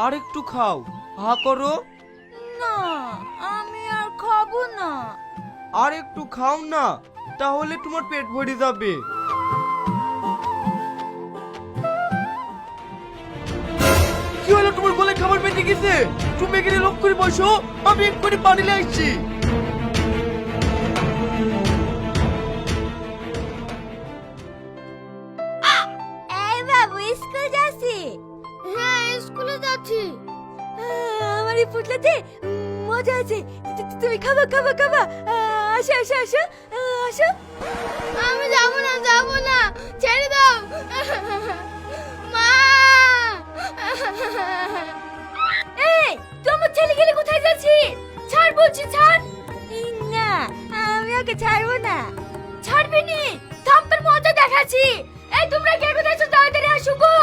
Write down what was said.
আর একটু খাও, হা করো। না, আমি আর খাবো না। আর একটু খাও না, তাহলে তোমার পেট ভরে যাবে। কি হলো, তোমার গলায় খাবার পেটে গেছে? তুমি এখানে লোক করে বসো, আমি এক্ষুনি পানি নিয়ে আসছি। এই বাবু স্কুল যাচ্ছি? হ্যাঁ, স্কুলে যাচ্ছি। আমার এই পুটলাতে মজা আছে। তুমি খাবা খাবা খাবা। আসো আসো আসো আসো। আমি যাবো না, যাবো না, ছেড়ে দাও। মা! এই, তোমার ছেলে গেলে কোথায় যাচ্ছি? ছাড় বলছি, ছাড়। না, আমি ওকে ছাড়বো না। ছাড়বি নি? থাম, তোর মজা দেখাচ্ছি। এই তোমরা কে কোথায় আছো? তাড়াতাড়ি আসো গো।